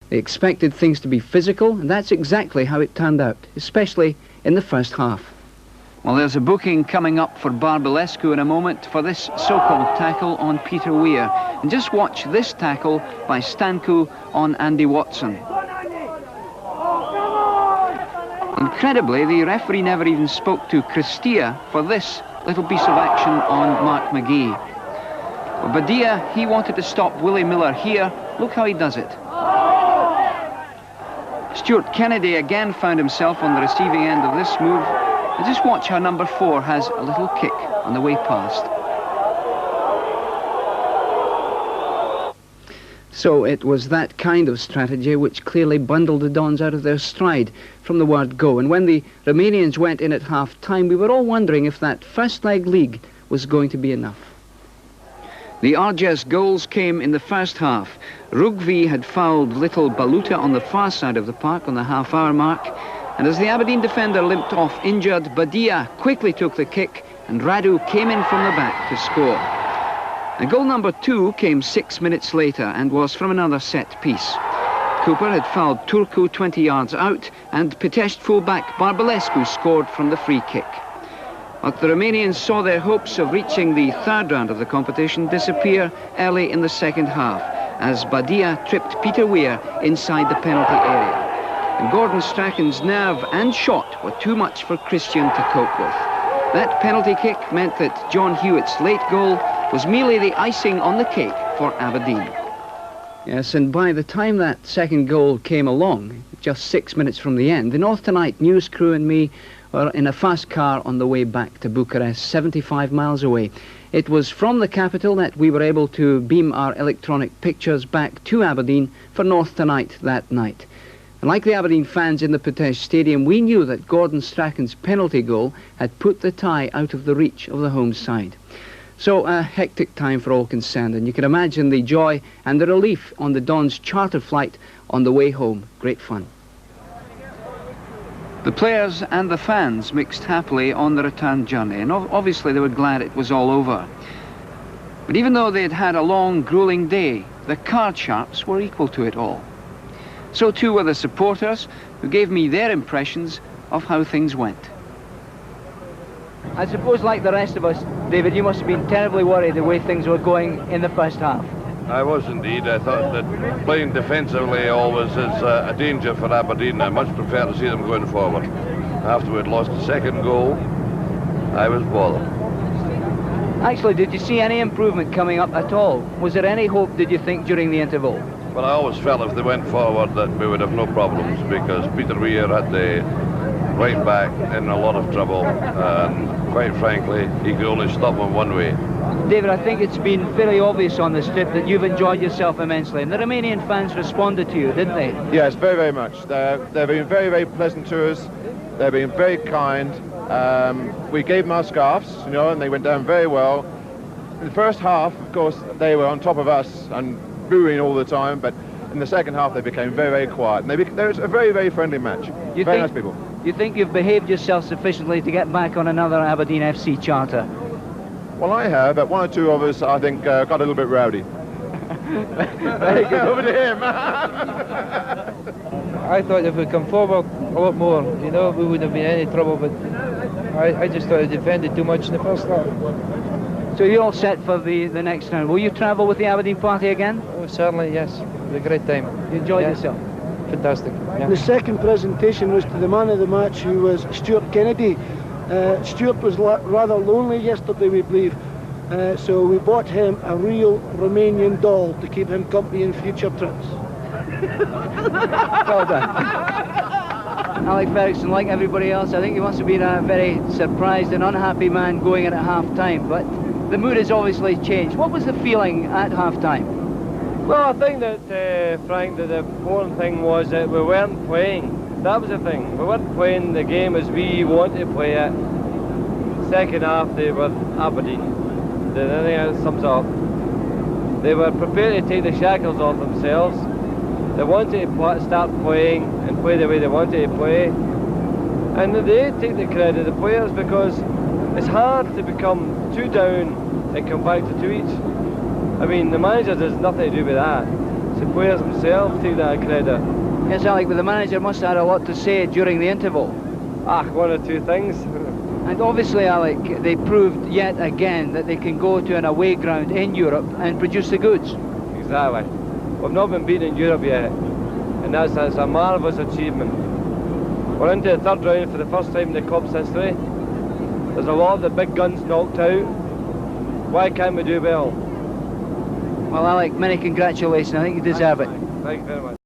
They expected things to be physical, and that's exactly how it turned out, especially in the first half. Well, there's a booking coming up for Barbalescu in a moment for this so-called tackle on Peter Weir. And just watch this tackle by Stanku on Andy Watson. Incredibly, the referee never even spoke to Christia for this little piece of action on Mark McGee. Well, Badia, he wanted to stop Willie Miller here. Look how he does it. Stuart Kennedy again found himself on the receiving end of this move. And just watch how number 4 has a little kick on the way past. So it was that kind of strategy which clearly bundled the Dons out of their stride from the word go. And when the Romanians went in at half-time, we were all wondering if that first leg league was going to be enough. The Arges goals came in the first half. Rugvi had fouled little Baluta on the far side of the park on the half-hour mark. And as the Aberdeen defender limped off injured, Badia quickly took the kick and Radu came in from the back to score. And goal number 2 came 6 minutes later and was from another set piece. Cooper had fouled Turcu 20 yards out and Pitești fullback Barbalescu scored from the free kick. But the Romanians saw their hopes of reaching the third round of the competition disappear early in the second half as Badia tripped Peter Weir inside the penalty area. And Gordon Strachan's nerve and shot were too much for Christian to cope with. That penalty kick meant that John Hewitt's late goal was merely the icing on the cake for Aberdeen. Yes, and by the time that second goal came along, just 6 minutes from the end, the North Tonight news crew and me were in a fast car on the way back to Bucharest, 75 miles away. It was from the capital that we were able to beam our electronic pictures back to Aberdeen for North Tonight that night. And like the Aberdeen fans in the Pitești Stadium, we knew that Gordon Strachan's penalty goal had put the tie out of the reach of the home side. So a hectic time for all concerned, and you can imagine the joy and the relief on the Dons' charter flight on the way home. Great fun. The players and the fans mixed happily on the return journey, and obviously they were glad it was all over. But even though they had had a long, grueling day, the card sharps were equal to it all. So too were the supporters, who gave me their impressions of how things went. I suppose, like the rest of us, David, you must have been terribly worried the way things were going in the first half. I was indeed. I thought that playing defensively always is a danger for Aberdeen. I much prefer to see them going forward. After we'd lost the second goal, I was bothered. Actually, did you see any improvement coming up at all? Was there any hope, did you think, during the interval? Well, I always felt if they went forward that we would have no problems because Peter Weir had the right back in a lot of trouble and quite frankly he could only stop them one way. David, I think it's been very obvious on this trip that you've enjoyed yourself immensely, and the Romanian fans responded to you, didn't they? Yes, very, very much. They've been very, very pleasant to us. They've been very kind. We gave them our scarves, you know, and they went down very well. In the first half, of course, they were on top of us and booing all the time, but in the second half they became very, very quiet. And there was a very, very friendly match. Very nice people. You think you've behaved yourself sufficiently to get back on another Aberdeen FC charter? Well, I have, but one or two of us, I think, got a little bit rowdy. Very good. Over to him. I thought if we'd come forward a lot more, you know, we wouldn't have been in any trouble, but I just thought I defended too much in the first half. So you're all set for the next round. Will you travel with the Aberdeen party again? Oh, certainly, yes. It was a great time. You enjoyed yourself? Fantastic. Yeah. The second presentation was to the man of the match, who was Stuart Kennedy. Stuart was rather lonely yesterday, we believe, so we bought him a real Romanian doll to keep him company in future trips. Well done. Alex Ferguson, like everybody else, I think he must have been a very surprised and unhappy man going in at half-time, but the mood has obviously changed. What was the feeling at half-time? Well, I think that, Frank, that the important thing was that we weren't playing. That was the thing. We weren't playing the game as we wanted to play it. Second half, they were Aberdeen. I think that sums up. They were prepared to take the shackles off themselves. They wanted to start playing and play the way they wanted to play. And they take the credit, the players, because it's hard to become 2 down and come back to 2 each. I mean, the manager has nothing to do with that. It's the players themselves take that credit. Yes, Alec, but the manager must have had a lot to say during the interval. One or two things. And obviously, Alec, they proved yet again that they can go to an away ground in Europe and produce the goods. Exactly. We've not been beaten in Europe yet, and that's a marvellous achievement. We're into the third round for the first time in the club's history. There's a lot of the big guns knocked out. Why can't we do well? Well, Alec, many congratulations. I think you deserve it. Thank you very much.